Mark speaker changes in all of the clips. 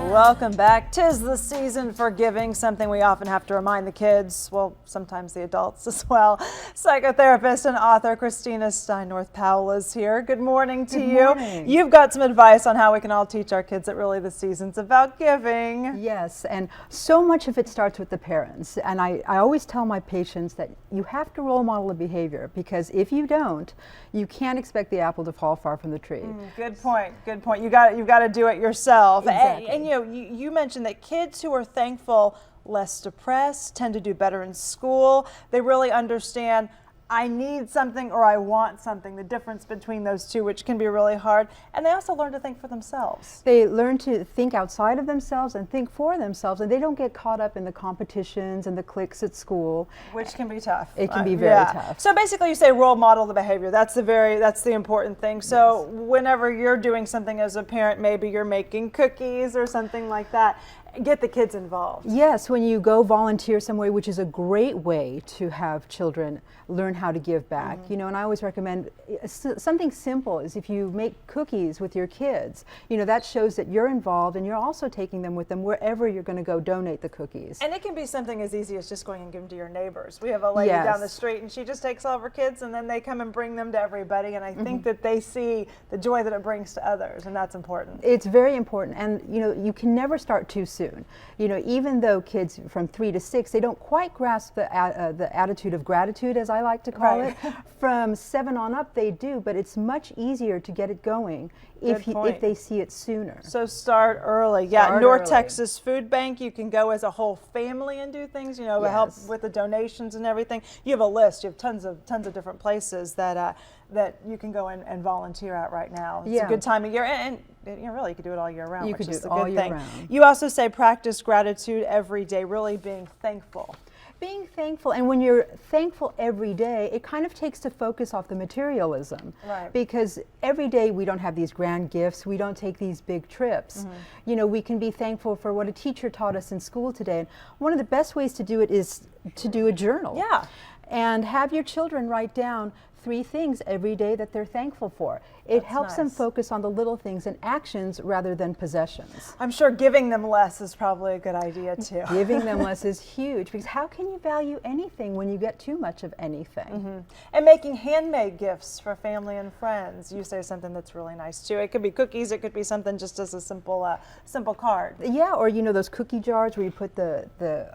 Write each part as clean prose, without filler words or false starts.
Speaker 1: Welcome back. 'Tis the season for giving, something we often have to remind the kids, well, sometimes the adults as well. Psychotherapist and author Chrisina Steinorth-Powell is here. Good morning to you.
Speaker 2: Good morning.
Speaker 1: You've got some advice on how we can all teach our kids that really the season's about giving.
Speaker 2: Yes, and so much of it starts with the parents. And I always tell my patients that you have to role model the behavior, because if you don't, you can't expect the apple to fall far from the tree.
Speaker 1: Good point. Good point. You've got to do it yourself.
Speaker 2: Exactly.
Speaker 1: And you mentioned that kids who are thankful, less depressed, tend to do better in school. They really understand, I need something or I want something, the difference between those two, which can be really hard. And they also learn to think for themselves.
Speaker 2: They learn to think outside of themselves and think for themselves, and they don't get caught up in the competitions and the cliques at school.
Speaker 1: Which can be tough.
Speaker 2: It can be very tough.
Speaker 1: So basically you say role model the behavior. That's the important thing. So whenever you're doing something as a parent, maybe you're making cookies or something like that, get the kids involved.
Speaker 2: Yes, when you go volunteer somewhere, which is a great way to have children learn how to give back. You know, and I always recommend something simple is if you make cookies with your kids, you know, that shows that you're involved and you're also taking them with them wherever you're going to go donate the cookies.
Speaker 1: And it can be something as easy as just going and giving to your neighbors. We have a lady down the street and she just takes all of her kids and then they come and bring them to everybody, and I think that they see the joy that it brings to others, and that's important.
Speaker 2: It's very important, and you know, you can never start too soon. You know, even though kids from 3 to 6, they don't quite grasp the attitude of gratitude, as I like to call it. From 7 on up they do, but it's much easier to get it going if they see it sooner.
Speaker 1: So start early. North Texas Food Bank, you can go as a whole family and do things, you know, help with the donations and everything. You have a list, you have tons of different places that you can go and volunteer at right now. It's a good time of year, and you know, really you could do it all year round, which is a good thing. You also say practice gratitude every day, really being thankful.
Speaker 2: Being thankful, and when you're thankful every day, it kind of takes the focus off the materialism.
Speaker 1: Right.
Speaker 2: Because every day we don't have these grand gifts, we don't take these big trips. You know, we can be thankful for what a teacher taught us in school today. And one of the best ways to do it is to do a journal.
Speaker 1: Yeah.
Speaker 2: And have your children write down 3 things every day that they're thankful for. It helps them focus on the little things and actions rather than possessions.
Speaker 1: I'm sure giving them less is probably a good idea too.
Speaker 2: Giving them less is huge, because how can you value anything when you get too much of anything?
Speaker 1: And making handmade gifts for family and friends. You say something that's really nice too. It could be cookies, it could be something just as a simple card.
Speaker 2: Yeah, or you know those cookie jars where you put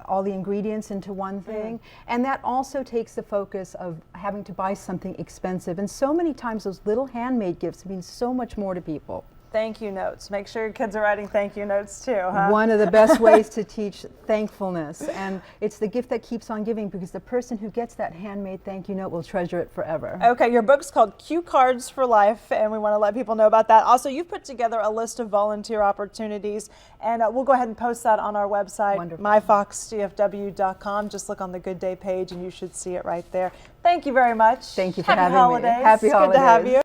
Speaker 2: all the ingredients into one thing, and that also takes the focus of having to buy something expensive. And so many times those little handmade gifts mean so much more to people.
Speaker 1: Thank you notes. Make sure your kids are writing thank you notes too, huh?
Speaker 2: One of the best ways to teach thankfulness, and it's the gift that keeps on giving, because the person who gets that handmade thank you note will treasure it forever.
Speaker 1: Okay, your book's called Cue Cards for Life, and we want to let people know about that. Also, you've put together a list of volunteer opportunities, and we'll go ahead and post that on our website, myfoxdfw.com. Just look on the Good Day page and you should see it right there. Thank you very much.
Speaker 2: Thank you for
Speaker 1: Happy
Speaker 2: having
Speaker 1: holidays.
Speaker 2: me. Happy holidays.
Speaker 1: Good to have you.